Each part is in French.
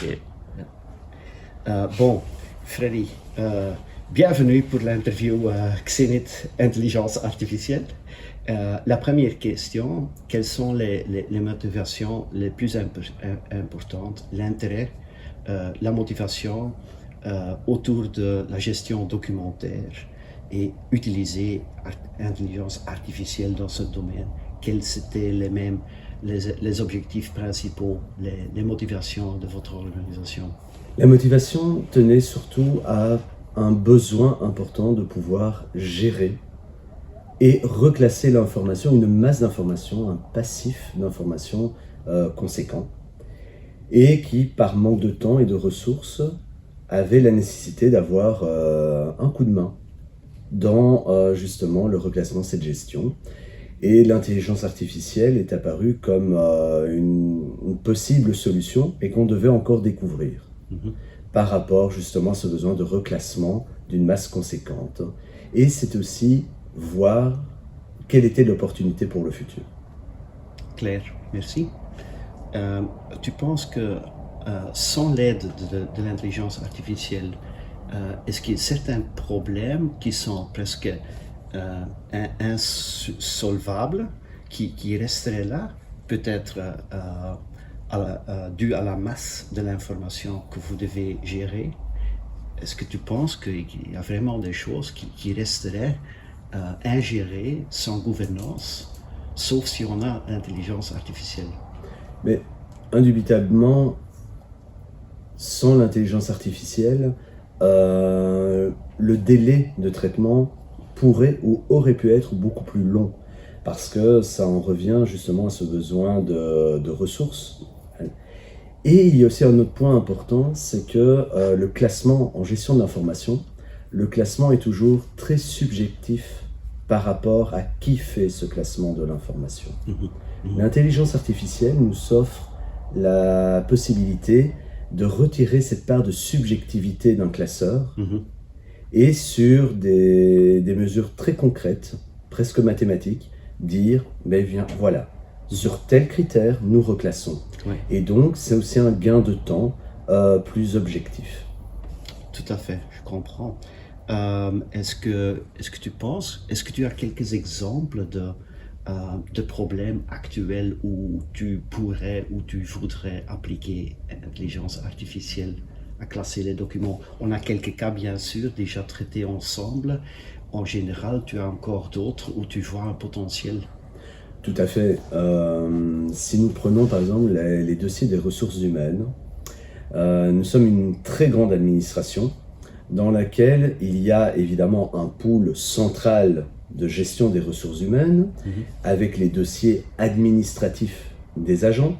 Ok. Bon, Freddy, bienvenue pour l'interview Xenith Intelligence Artificielle. La première question, quelles sont les motivations les plus importantes, l'intérêt, la motivation autour de la gestion documentaire et utiliser l'intelligence artificielle dans ce domaine? Quels étaient les objectifs principaux, les motivations de votre organisation? La motivation tenait surtout à un besoin important de pouvoir gérer et reclasser l'information, une masse d'informations, un passif d'informations conséquent, et qui, par manque de temps et de ressources, avait la nécessité d'avoir un coup de main dans justement le reclassement de cette gestion. Et l'intelligence artificielle est apparue comme une possible solution et qu'on devait encore découvrir par rapport justement à ce besoin de reclassement d'une masse conséquente. Et c'est aussi voir quelle était l'opportunité pour le futur. Claire, merci. Tu penses que sans l'aide de l'intelligence artificielle, est-ce qu'il y a certains problèmes qui sont presque insolvables, qui resteraient là, peut-être dû à la masse de l'information que vous devez gérer? Est-ce que tu penses qu'il y a vraiment des choses qui resteraient ingérées sans gouvernance, sauf si on a l'intelligence artificielle? Mais indubitablement, sans l'intelligence artificielle, le délai de traitement pourrait ou aurait pu être beaucoup plus long, parce que ça en revient justement à ce besoin de ressources. Et il y a aussi un autre point important, c'est que le classement en gestion de l'information, le classement est toujours très subjectif par rapport à qui fait ce classement de l'information. L'intelligence artificielle nous offre la possibilité de retirer cette part de subjectivité d'un classeur et sur des mesures très concrètes, presque mathématiques, dire, ben bien voilà, sur tel critère, nous reclassons. Ouais. Et donc, c'est aussi un gain de temps plus objectif. Tout à fait, je comprends. Est-ce que tu penses, est-ce que tu as quelques exemples de problèmes actuels où tu pourrais ou tu voudrais appliquer l'intelligence artificielle à classer les documents? On a quelques cas, bien sûr, déjà traités ensemble. En général, tu as encore d'autres où tu vois un potentiel? Tout à fait. Si nous prenons par exemple les dossiers des ressources humaines, nous sommes une très grande administration dans laquelle il y a évidemment un pool central de gestion des ressources humaines avec les dossiers administratifs des agents,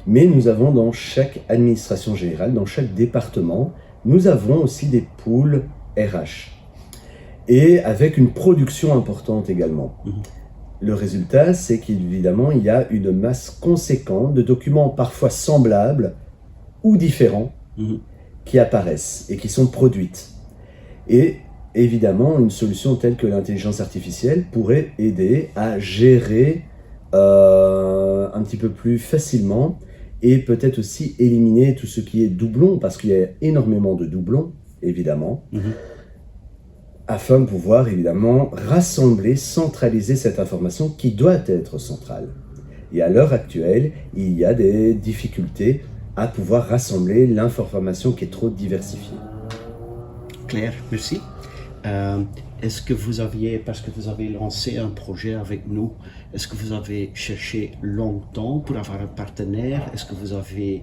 mais nous avons dans chaque administration générale, dans chaque département, nous avons aussi des pools RH et avec une production importante également. Le résultat, c'est qu'évidemment, il y a une masse conséquente de documents parfois semblables ou différents qui apparaissent et qui sont produites. Et évidemment, une solution telle que l'intelligence artificielle pourrait aider à gérer un petit peu plus facilement et peut-être aussi éliminer tout ce qui est doublon, parce qu'il y a énormément de doublons, évidemment, afin de pouvoir évidemment rassembler, centraliser cette information qui doit être centrale. Et à l'heure actuelle, il y a des difficultés à pouvoir rassembler l'information qui est trop diversifiée. Claire, merci. Est-ce que vous aviez, parce que vous avez lancé un projet avec nous, est-ce que vous avez cherché longtemps pour avoir un partenaire? Est-ce que vous avez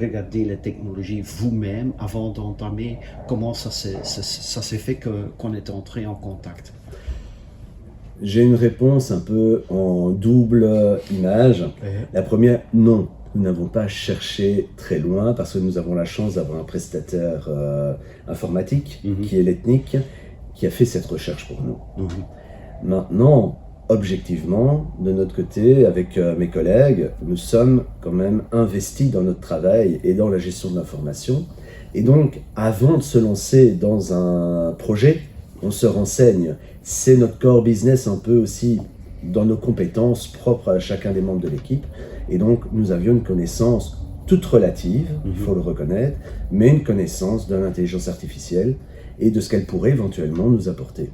regardé les technologies vous-même avant d'entamer? Comment ça s'est fait qu'on est entré en contact? J'ai une réponse un peu en double image. La première, non. Nous n'avons pas cherché très loin parce que nous avons la chance d'avoir un prestataire informatique qui est l'Ethnic, qui a fait cette recherche pour nous. Maintenant, objectivement, de notre côté, avec mes collègues, nous sommes quand même investis dans notre travail et dans la gestion de l'information. Et donc, avant de se lancer dans un projet, on se renseigne. C'est notre core business un peu aussi dans nos compétences propres à chacun des membres de l'équipe. Et donc, nous avions une connaissance toute relative, il faut le reconnaître, mais une connaissance de l'intelligence artificielle et de ce qu'elle pourrait éventuellement nous apporter.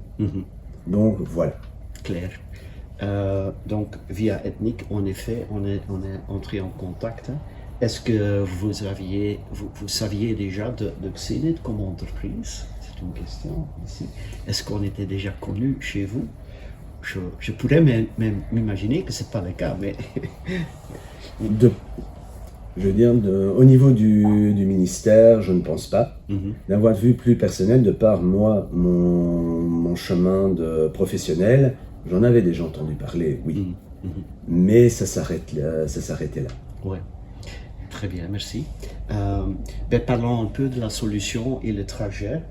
Donc voilà. Clair. Donc via Ethnic, en effet, on est entré en contact. Est-ce que vous saviez déjà de Xenith comme entreprise? C'est une question ici. Est-ce qu'on était déjà connu chez vous? Je pourrais même m'imaginer que ce n'est pas le cas, mais... Je veux dire, au niveau du ministère, je ne pense pas. D'un point de vue plus personnel, de par moi, mon chemin de professionnel, j'en avais déjà entendu parler, oui. Mais ça s'arrêtait là. Ouais. Très bien, merci. Parlons un peu de la solution et le trajet.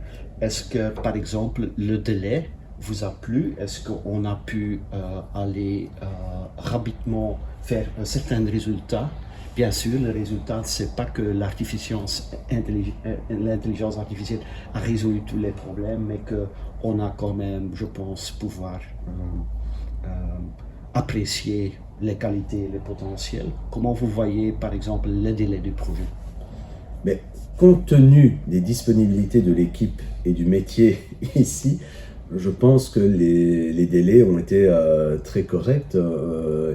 Est-ce que, par exemple, le délai vous a plu? Est-ce qu'on a pu aller rapidement faire un certain résultat? Bien sûr, le résultat, c'est pas que l'intelligence artificielle a résolu tous les problèmes, mais qu'on a quand même, je pense, pouvoir apprécier les qualités, les potentiels. Comment vous voyez, par exemple, le délai du projet? Mais compte tenu des disponibilités de l'équipe et du métier ici, je pense que les délais ont été très corrects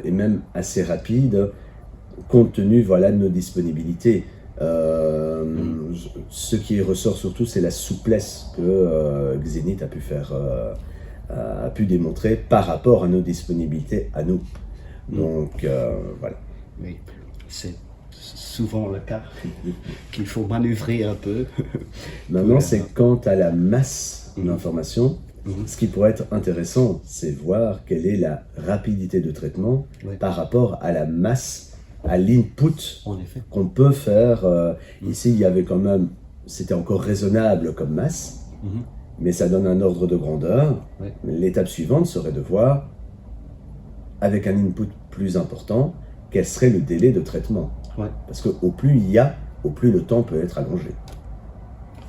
et même assez rapides, compte tenu de nos disponibilités. Ce qui ressort surtout, c'est la souplesse que Xenith a pu démontrer par rapport à nos disponibilités à nous. Donc voilà. Oui, c'est souvent le cas qu'il faut manœuvrer un peu. Maintenant, c'est quant à la masse d'informations. Ce qui pourrait être intéressant, c'est voir quelle est la rapidité de traitement par rapport à la masse, à l'input qu'on peut faire. Ici, il y avait quand même, c'était encore raisonnable comme masse, mais ça donne un ordre de grandeur. L'étape suivante serait de voir, avec un input plus important, quel serait le délai de traitement. Parce qu'au plus il y a, au plus le temps peut être allongé.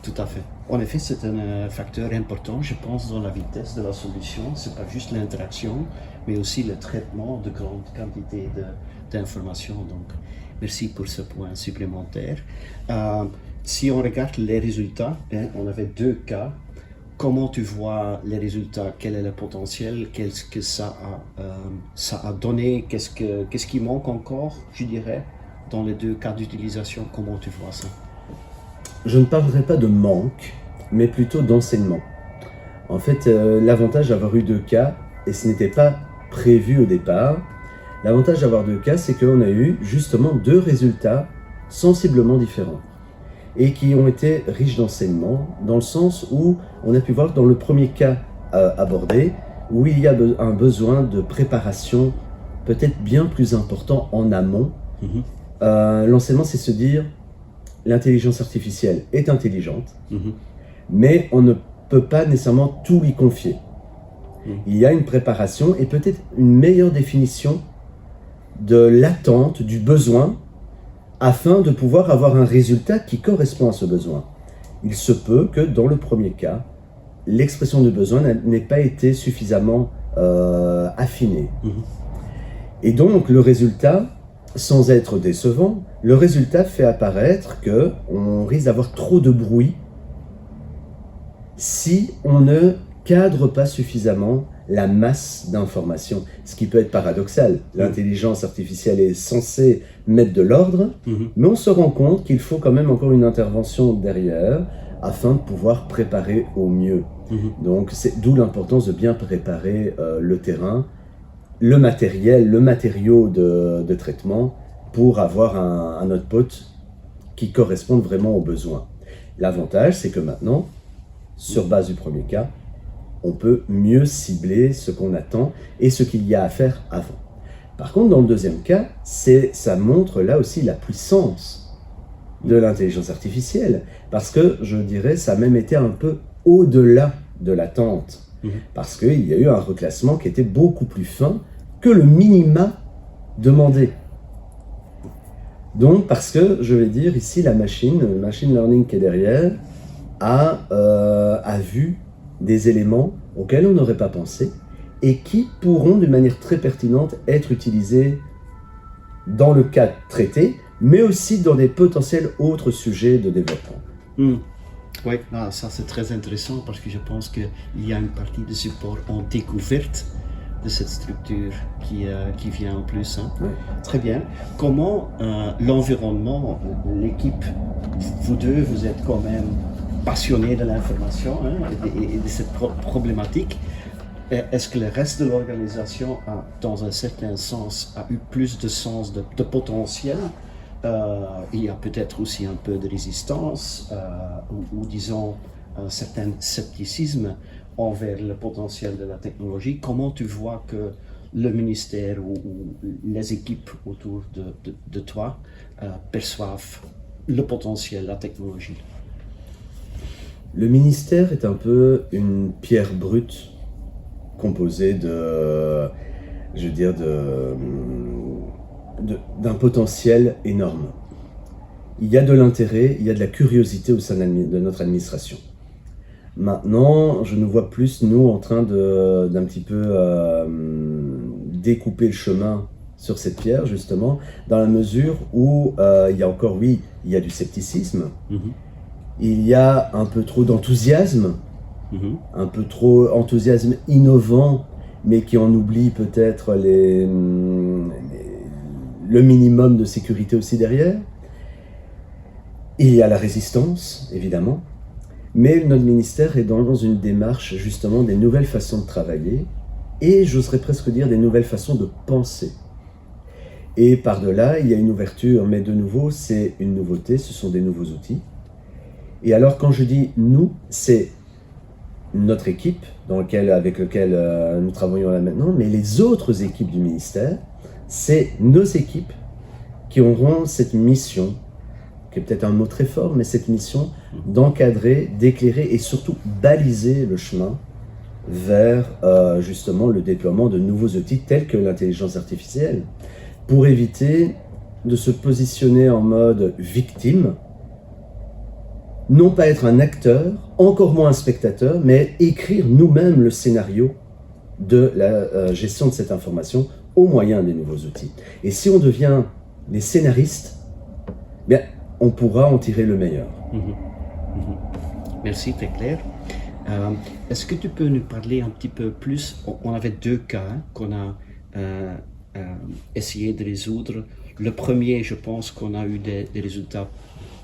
Tout à fait. En effet, c'est un facteur important, je pense, dans la vitesse de la solution. Ce n'est pas juste l'interaction, mais aussi le traitement de grandes quantités d'informations. Donc, merci pour ce point supplémentaire. Si on regarde les résultats, on avait 2 cas. Comment tu vois les résultats? Quel est le potentiel? Qu'est-ce que ça a donné? Qu'est-ce qui manque encore, je dirais, dans les 2 cas d'utilisation? Comment tu vois ça? Je ne parlerai pas de manque, mais plutôt d'enseignement. En fait, l'avantage d'avoir eu 2 cas, et ce n'était pas prévu au départ, l'avantage d'avoir 2 cas, c'est qu'on a eu justement 2 résultats sensiblement différents et qui ont été riches d'enseignement, dans le sens où on a pu voir dans le premier cas abordé, où il y a un besoin de préparation peut-être bien plus important en amont. L'enseignement, c'est se dire, l'intelligence artificielle est intelligente, mais on ne peut pas nécessairement tout lui confier. Il y a une préparation et peut-être une meilleure définition de l'attente, du besoin, afin de pouvoir avoir un résultat qui correspond à ce besoin. Il se peut que dans le premier cas, l'expression de besoin n'ait pas été suffisamment affinée. Et donc le résultat, sans être décevant, le résultat fait apparaître qu'on risque d'avoir trop de bruit si on ne cadre pas suffisamment la masse d'informations, ce qui peut être paradoxal. L'intelligence artificielle est censée mettre de l'ordre, mais on se rend compte qu'il faut quand même encore une intervention derrière afin de pouvoir préparer au mieux. Donc c'est d'où l'importance de bien préparer le terrain, le matériel, le matériau de traitement pour avoir un output qui corresponde vraiment aux besoins. L'avantage, c'est que maintenant, sur base du premier cas, on peut mieux cibler ce qu'on attend et ce qu'il y a à faire avant. Par contre, dans le deuxième cas, ça montre là aussi la puissance de l'intelligence artificielle, parce que je dirais ça a même été un peu au-delà de l'attente, parce qu'il y a eu un reclassement qui était beaucoup plus fin que le minima demandé. Donc, parce que, je vais dire, ici, le machine learning qui est derrière, a vu des éléments auxquels on n'aurait pas pensé et qui pourront, d'une manière très pertinente, être utilisés dans le cas traité, mais aussi dans des potentiels autres sujets de développement. Oui, ça c'est très intéressant parce que je pense qu'il y a une partie de support en découverte de cette structure qui vient en plus. Hein. Ouais. Très bien. Comment l'environnement, l'équipe, vous deux, vous êtes quand même passionnés de l'information et de cette problématique. Est-ce que le reste de l'organisation a, dans un certain sens, a eu plus de sens de potentiel? Il y a peut-être aussi un peu de résistance ou disons un certain scepticisme envers le potentiel de la technologie. Comment tu vois que le ministère ou les équipes autour de toi perçoivent le potentiel de la technologie? Le ministère est un peu une pierre brute composée d'un potentiel énorme. Il y a de l'intérêt, il y a de la curiosité au sein de notre administration. Maintenant, je nous vois plus, nous, en train d'un petit peu découper le chemin sur cette pierre, justement, dans la mesure où il y a encore, oui, il y a du scepticisme, il y a un peu trop d'enthousiasme, un peu trop enthousiasme innovant, mais qui en oublie peut-être le minimum de sécurité aussi derrière. Il y a la résistance, évidemment, mais notre ministère est dans une démarche justement des nouvelles façons de travailler et j'oserais presque dire des nouvelles façons de penser. Et par-delà, il y a une ouverture, mais de nouveau, c'est une nouveauté, ce sont des nouveaux outils. Et alors quand je dis « nous », c'est notre équipe avec laquelle nous travaillons là maintenant, mais les autres équipes du ministère, c'est nos équipes qui auront cette mission, qui est peut-être un mot très fort, mais cette mission d'encadrer, d'éclairer et surtout baliser le chemin vers justement le déploiement de nouveaux outils tels que l'intelligence artificielle, pour éviter de se positionner en mode victime, non pas être un acteur, encore moins un spectateur, mais écrire nous-mêmes le scénario de la gestion de cette information au moyen des nouveaux outils. Et si on devient les scénaristes, bien, on pourra en tirer le meilleur. Merci, très clair. Est-ce que tu peux nous parler un petit peu plus? On avait deux cas qu'on a essayé de résoudre. Le premier, je pense qu'on a eu des résultats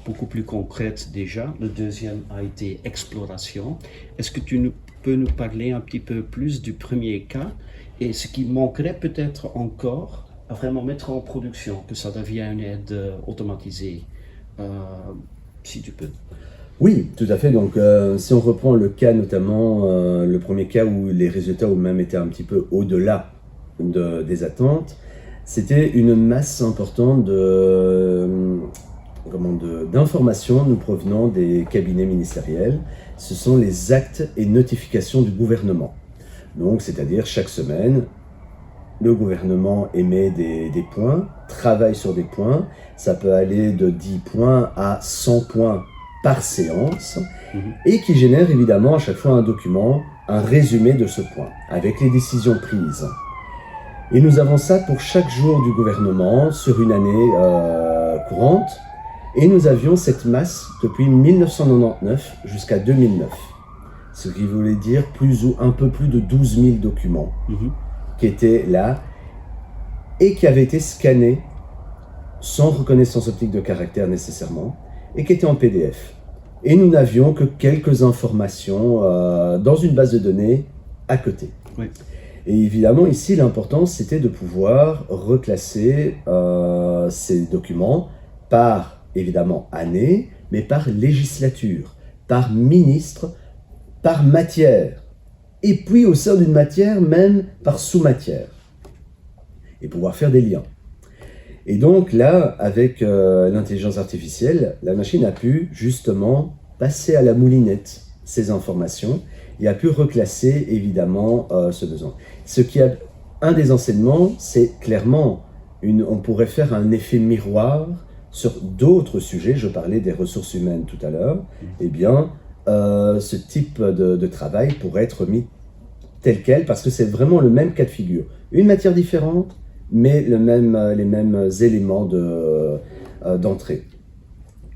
beaucoup plus concrets déjà. Le deuxième a été exploration. Est-ce que tu peux nous parler un petit peu plus du premier cas et ce qui manquerait peut-être encore à vraiment mettre en production, que ça devienne une aide automatisée, si tu peux. Oui, tout à fait. Donc, si on reprend le cas notamment, le premier cas où les résultats ont même été un petit peu au-delà des attentes, c'était une masse importante d'informations nous provenant des cabinets ministériels. Ce sont les actes et notifications du gouvernement. Donc, c'est-à-dire chaque semaine, le gouvernement émet des points, travaille sur des points. Ça peut aller de 10 points à 100 points par séance et qui génère évidemment à chaque fois un document, un résumé de ce point, avec les décisions prises. Et nous avons ça pour chaque jour du gouvernement sur une année courante. Et nous avions cette masse depuis 1999 jusqu'à 2009. Ce qui voulait dire un peu plus de 12 000 documents qui étaient là et qui avaient été scannés sans reconnaissance optique de caractère nécessairement et qui étaient en PDF. Et nous n'avions que quelques informations dans une base de données à côté. Oui. Et évidemment, ici, l'important, c'était de pouvoir reclasser ces documents par, évidemment, année, mais par législature, par ministre, par matière, et puis au sein d'une matière, même par sous-matière, et pouvoir faire des liens. Et donc là, avec l'intelligence artificielle, la machine a pu justement passer à la moulinette ces informations et a pu reclasser évidemment ce besoin. Un des enseignements, c'est clairement, on pourrait faire un effet miroir sur d'autres sujets. Je parlais des ressources humaines tout à l'heure. Eh bien, ce type de travail pourrait être mis tel quel parce que c'est vraiment le même cas de figure. Une matière différente, mais les mêmes éléments d'entrée.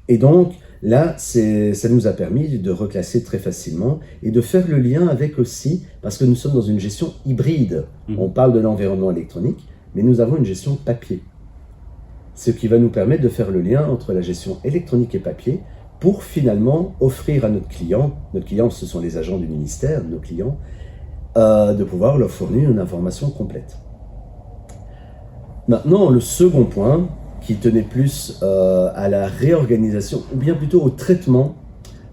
Et donc, là, ça nous a permis de reclasser très facilement et de faire le lien avec aussi, parce que nous sommes dans une gestion hybride. On parle de l'environnement électronique, mais nous avons une gestion papier. Ce qui va nous permettre de faire le lien entre la gestion électronique et papier pour finalement offrir à notre client, ce sont les agents du ministère, nos clients, de pouvoir leur fournir une information complète. Maintenant, le second point, qui tenait plus à la réorganisation, ou bien plutôt au traitement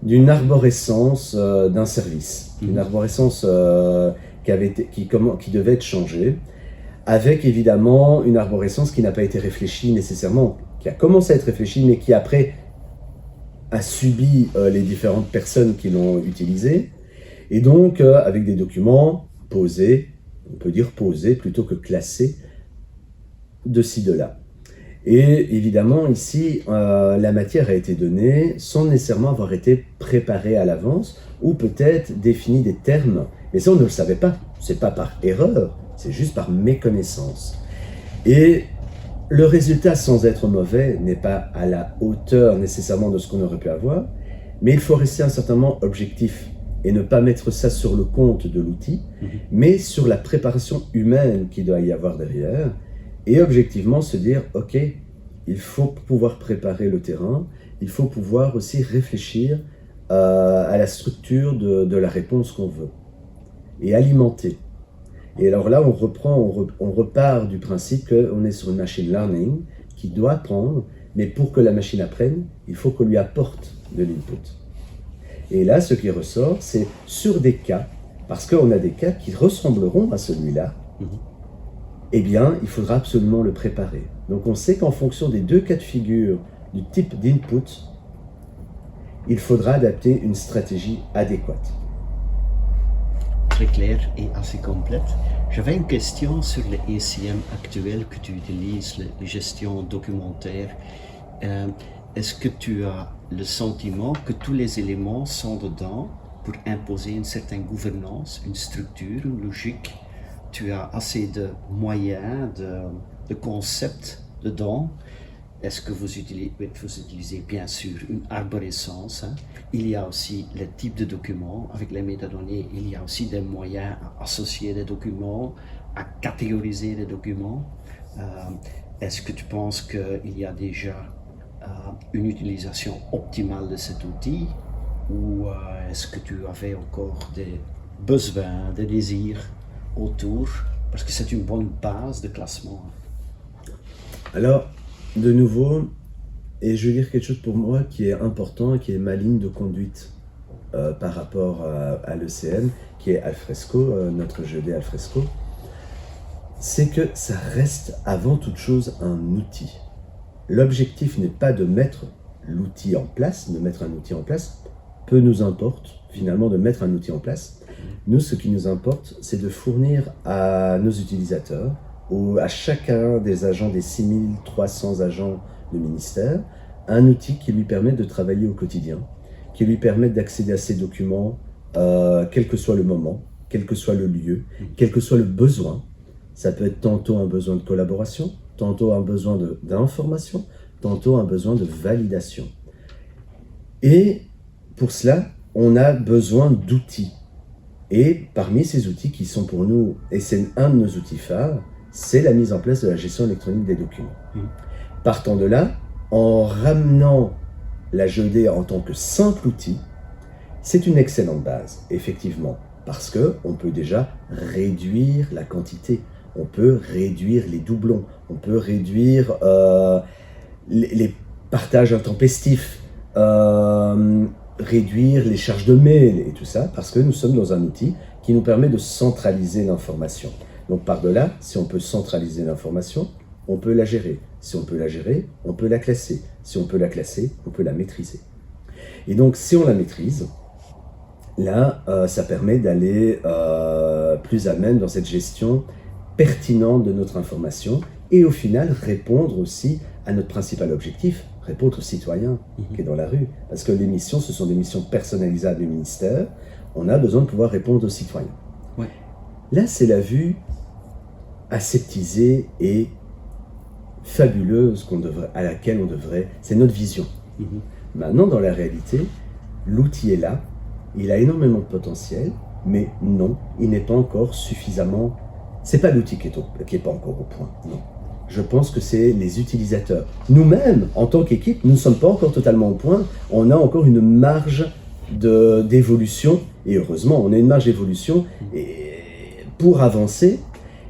d'une arborescence d'un service, une arborescence qui devait être changée, avec évidemment une arborescence qui n'a pas été réfléchie nécessairement, qui a commencé à être réfléchie, mais qui après a subi les différentes personnes qui l'ont utilisée, et donc avec des documents posés, on peut dire posés plutôt que classés, de ci, de là. Et évidemment, ici, la matière a été donnée sans nécessairement avoir été préparée à l'avance, ou peut-être défini des termes. Mais ça, on ne le savait pas. C'est pas par erreur, c'est juste par méconnaissance. Et le résultat, sans être mauvais, n'est pas à la hauteur nécessairement de ce qu'on aurait pu avoir, mais il faut rester un certain moment objectif et ne pas mettre ça sur le compte de l'outil, mais sur la préparation humaine qu'il doit y avoir derrière, et objectivement se dire, ok, il faut pouvoir préparer le terrain, il faut pouvoir aussi réfléchir à la structure de la réponse qu'on veut, et alimenter. Et alors là, on repart du principe qu'on est sur une machine learning qui doit apprendre, mais pour que la machine apprenne, il faut qu'on lui apporte de l'input. Et là, ce qui ressort, c'est sur des cas, parce qu'on a des cas qui ressembleront à celui-là, eh bien, il faudra absolument le préparer. Donc on sait qu'en fonction des deux cas de figure, du type d'input, il faudra adapter une stratégie adéquate. Très clair et assez complète. J'avais une question sur le ECM actuel que tu utilises, la gestion documentaire. Est-ce que tu as le sentiment que tous les éléments sont dedans pour imposer une certaine gouvernance, une structure, une logique? Tu as assez de moyens, de concepts dedans. Est-ce que vous utilisez bien sûr une arborescence, hein? Il y a aussi le type de document avec les métadonnées. Il y a aussi des moyens à associer des documents, à catégoriser des documents. Est-ce que tu penses qu'il y a déjà une utilisation optimale de cet outil, ou est-ce que tu avais encore des besoins, des désirs autour, parce que c'est une bonne base de classement? Alors, de nouveau, et je vais dire quelque chose pour moi qui est important et qui est ma ligne de conduite par rapport à l'ECM, qui est Alfresco, notre GED Alfresco, c'est que ça reste avant toute chose un outil. L'objectif n'est pas de mettre l'outil en place, de mettre un outil en place, peu nous importe finalement de mettre un outil en place. Nous, ce qui nous importe, c'est de fournir à nos utilisateurs, ou à chacun des agents, des 6300 agents du ministère, un outil qui lui permet de travailler au quotidien, qui lui permet d'accéder à ces documents, quel que soit le moment, quel que soit le lieu, quel que soit le besoin. Ça peut être tantôt un besoin de collaboration, tantôt un besoin d'information, tantôt un besoin de validation. Et pour cela, on a besoin d'outils. Et parmi ces outils qui sont pour nous, et c'est un de nos outils phares, c'est la mise en place de la gestion électronique des documents. Partant de là, en ramenant la GED en tant que simple outil, c'est une excellente base, effectivement, parce qu'on peut déjà réduire la quantité, on peut réduire les doublons, on peut réduire les partages intempestifs, réduire les charges de mail et tout ça, parce que nous sommes dans un outil qui nous permet de centraliser l'information. Donc par-delà, si on peut centraliser l'information, on peut la gérer. Si on peut la gérer, on peut la classer. Si on peut la classer, on peut la maîtriser. Et donc si on la maîtrise, là, ça permet d'aller plus à même dans cette gestion pertinente de notre information et au final répondre aussi à notre principal objectif, répondre aux citoyens qui est dans la rue. Parce que les missions, ce sont des missions personnalisables du ministère. On a besoin de pouvoir répondre aux citoyens. Ouais. Là, c'est la vue aseptisée et fabuleuse à laquelle on devrait... C'est notre vision. Maintenant, dans la réalité, l'outil est là, il a énormément de potentiel, mais non, il n'est pas encore suffisamment... C'est pas l'outil qui est pas encore au point, non. Je pense que c'est les utilisateurs. Nous-mêmes, en tant qu'équipe, nous ne sommes pas encore totalement au point. On a encore une marge d'évolution, et heureusement, on a une marge d'évolution pour avancer,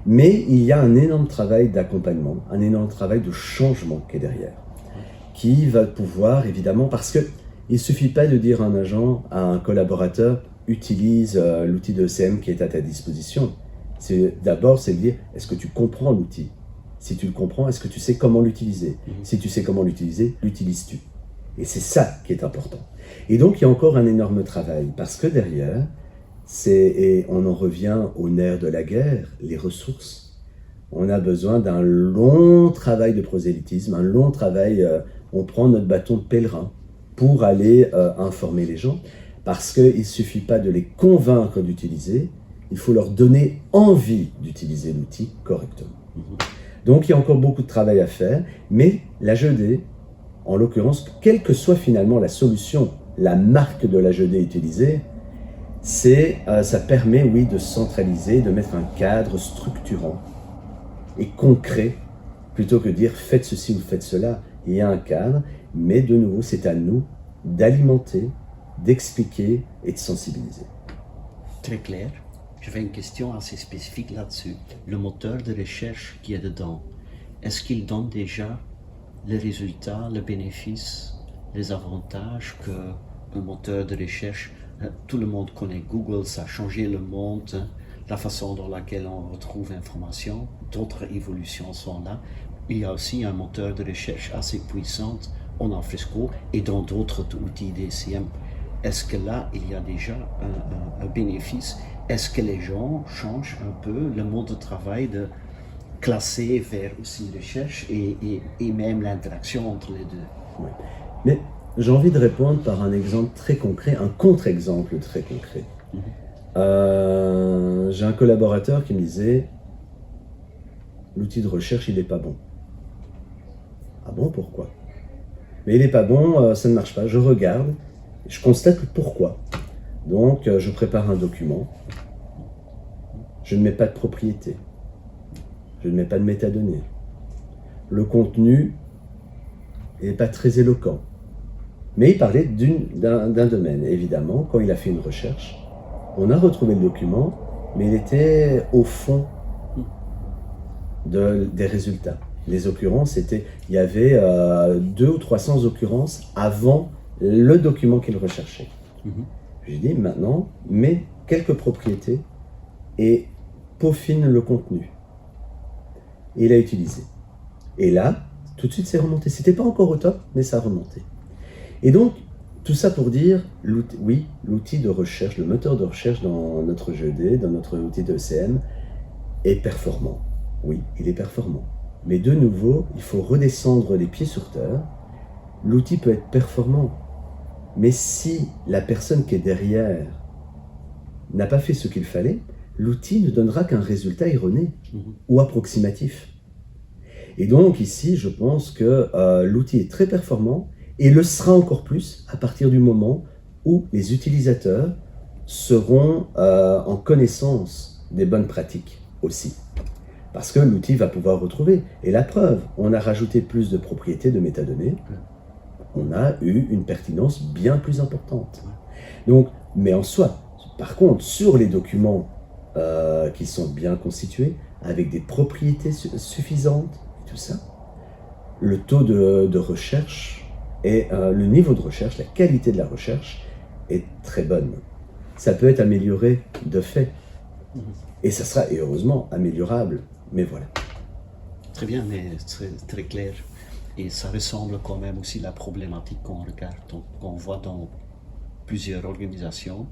mais il y a un énorme travail d'accompagnement, un énorme travail de changement qui est derrière, qui va pouvoir, évidemment, parce qu'il ne suffit pas de dire à un agent, à un collaborateur, utilise l'outil de ECM qui est à ta disposition. D'abord, c'est de dire, est-ce que tu comprends l'outil? Si tu le comprends, est-ce que tu sais comment l'utiliser? Si tu sais comment l'utiliser, l'utilises-tu? Et c'est ça qui est important. Et donc, il y a encore un énorme travail, parce que derrière, et on en revient au nerf de la guerre, les ressources. On a besoin d'un long travail de prosélytisme, un long travail, on prend notre bâton de pèlerin pour aller informer les gens, parce qu'il ne suffit pas de les convaincre d'utiliser, il faut leur donner envie d'utiliser l'outil correctement. Donc il y a encore beaucoup de travail à faire, mais la GED, en l'occurrence, quelle que soit finalement la solution, la marque de la GED utilisée, ça permet, oui, de centraliser, de mettre un cadre structurant et concret, plutôt que de dire faites ceci ou faites cela. Il y a un cadre, mais de nouveau, c'est à nous d'alimenter, d'expliquer et de sensibiliser. Très clair. J'avais une question assez spécifique là-dessus. Le moteur de recherche qui est dedans, est-ce qu'il donne déjà les résultats, les bénéfices, les avantages qu'un moteur de recherche, tout le monde connaît Google, ça a changé le monde, la façon dans laquelle on retrouve l'information, d'autres évolutions sont là. Il y a aussi un moteur de recherche assez puissant en Alfresco et dans d'autres outils DCM. Est-ce que là, il y a déjà un bénéfice? Est-ce que les gens changent un peu le mode de travail de classer vers aussi recherche et même l'interaction entre les deux? Oui. Mais j'ai envie de répondre par un exemple très concret, un contre-exemple très concret. J'ai un collaborateur qui me disait « L'outil de recherche, il n'est pas bon. » Ah bon, pourquoi? Mais il n'est pas bon, ça ne marche pas. Je regarde, je constate le pourquoi. Donc, je prépare un document. Je ne mets pas de propriété. Je ne mets pas de métadonnées. Le contenu n'est pas très éloquent. Mais il parlait d'un domaine. Évidemment, quand il a fait une recherche, on a retrouvé le document, mais il était au fond des résultats. Les occurrences, il y avait 200 ou 300 occurrences avant le document qu'il recherchait. J'ai dit, maintenant, mets quelques propriétés et peaufine le contenu. Et il a utilisé. Et là, tout de suite, c'est remonté. C'était pas encore au top, mais ça a remonté. Et donc, tout ça pour dire, oui, l'outil de recherche, le moteur de recherche dans notre GED, dans notre outil de ECM, est performant. Oui, il est performant. Mais de nouveau, il faut redescendre les pieds sur terre. L'outil peut être performant. Mais si la personne qui est derrière n'a pas fait ce qu'il fallait, l'outil ne donnera qu'un résultat erroné ou approximatif. Et donc ici, je pense que l'outil est très performant et le sera encore plus à partir du moment où les utilisateurs seront en connaissance des bonnes pratiques aussi. Parce que l'outil va pouvoir retrouver. Et la preuve, on a rajouté plus de propriétés de métadonnées, on a eu une pertinence bien plus importante. Donc, mais en soi, par contre, sur les documents qui sont bien constitués, avec des propriétés suffisantes, et tout ça, le taux de recherche et le niveau de recherche, la qualité de la recherche est très bonne. Ça peut être amélioré de fait. Et ça sera, et heureusement, améliorable. Mais voilà. Très bien, mais très, très clair. Et ça ressemble quand même aussi à la problématique qu'on regarde, qu'on voit dans plusieurs organisations,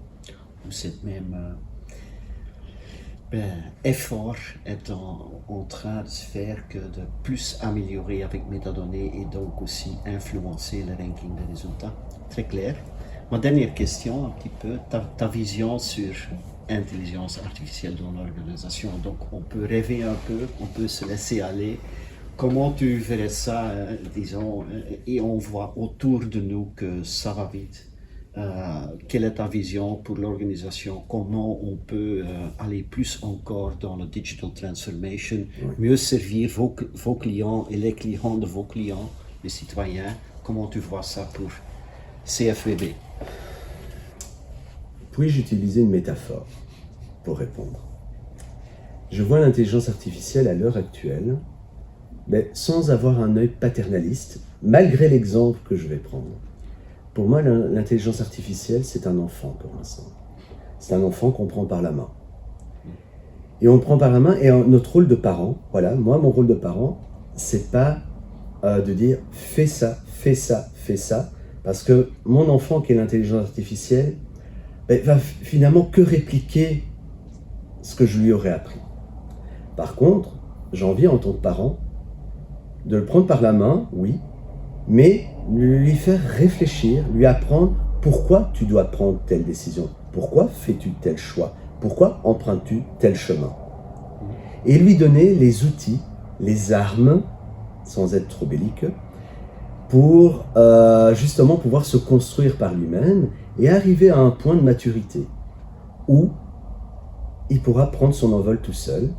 où cette même effort est en train de se faire que de plus améliorer avec métadonnées et donc aussi influencer le ranking des résultats. Très clair. Ma dernière question, un petit peu, ta vision sur intelligence artificielle dans l'organisation. Donc on peut rêver un peu, on peut se laisser aller, Comment tu verrais ça, disons, et on voit autour de nous que ça va vite. Quelle est ta vision pour l'organisation? Comment on peut aller plus encore dans la digital transformation, mieux servir vos clients et les clients de vos clients, les citoyens? Comment tu vois ça pour CFVB? Puis-je utiliser une métaphore pour répondre? Je vois l'intelligence artificielle à l'heure actuelle, mais sans avoir un œil paternaliste, malgré l'exemple que je vais prendre. Pour moi, l'intelligence artificielle, c'est un enfant pour l'instant. C'est un enfant qu'on prend par la main. Et on le prend par la main, et notre rôle de parent, voilà, moi, mon rôle de parent, c'est pas de dire fais ça, fais ça, fais ça, parce que mon enfant qui est l'intelligence artificielle, va finalement que répliquer ce que je lui aurais appris. Par contre, j'ai envie en tant que parent de le prendre par la main, oui, mais lui faire réfléchir, lui apprendre pourquoi tu dois prendre telle décision, pourquoi fais-tu tel choix, pourquoi empruntes-tu tel chemin. Et lui donner les outils, les armes, sans être trop belliqueux, pour justement pouvoir se construire par lui-même et arriver à un point de maturité où il pourra prendre son envol tout seul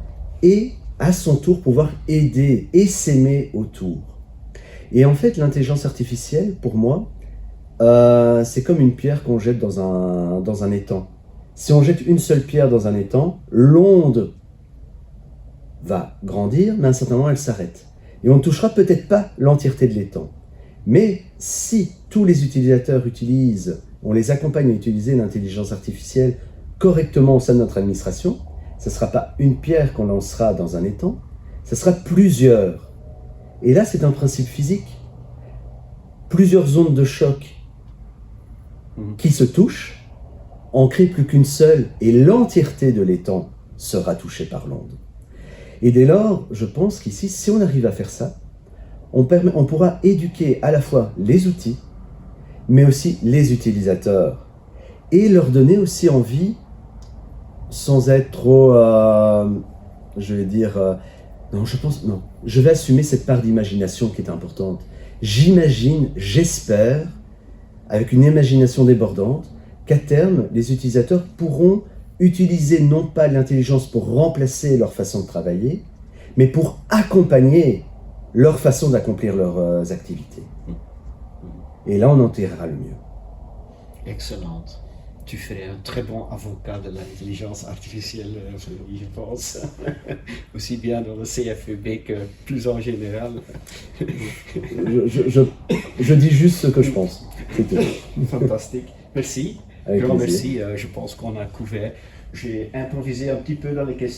et à son tour pouvoir aider et s'aimer autour. Et en fait, l'intelligence artificielle, pour moi, c'est comme une pierre qu'on jette dans un étang. Si on jette une seule pierre dans un étang, l'onde va grandir, mais à un certain moment, elle s'arrête. Et on ne touchera peut-être pas l'entièreté de l'étang. Mais si tous les utilisateurs on les accompagne à utiliser l'intelligence artificielle correctement au sein de notre administration, ce ne sera pas une pierre qu'on lancera dans un étang, ce sera plusieurs. Et là, c'est un principe physique. Plusieurs ondes de choc qui se touchent en créent plus qu'une seule, et l'entièreté de l'étang sera touchée par l'onde. Et dès lors, je pense qu'ici, si on arrive à faire ça, on pourra éduquer à la fois les outils, mais aussi les utilisateurs, et leur donner aussi envie, sans être trop, je vais assumer cette part d'imagination qui est importante. J'imagine, j'espère, avec une imagination débordante, qu'à terme, les utilisateurs pourront utiliser non pas l'intelligence pour remplacer leur façon de travailler, mais pour accompagner leur façon d'accomplir leurs activités. Et là, on en tirera le mieux. Excellente. Tu ferais un très bon avocat de l'intelligence artificielle, je pense. Aussi bien dans le CFEB que plus en général. Je dis juste ce que je pense. Fantastique. Merci. Avec Grand plaisir. merci. Je pense qu'on a couvert. J'ai improvisé un petit peu dans les questions.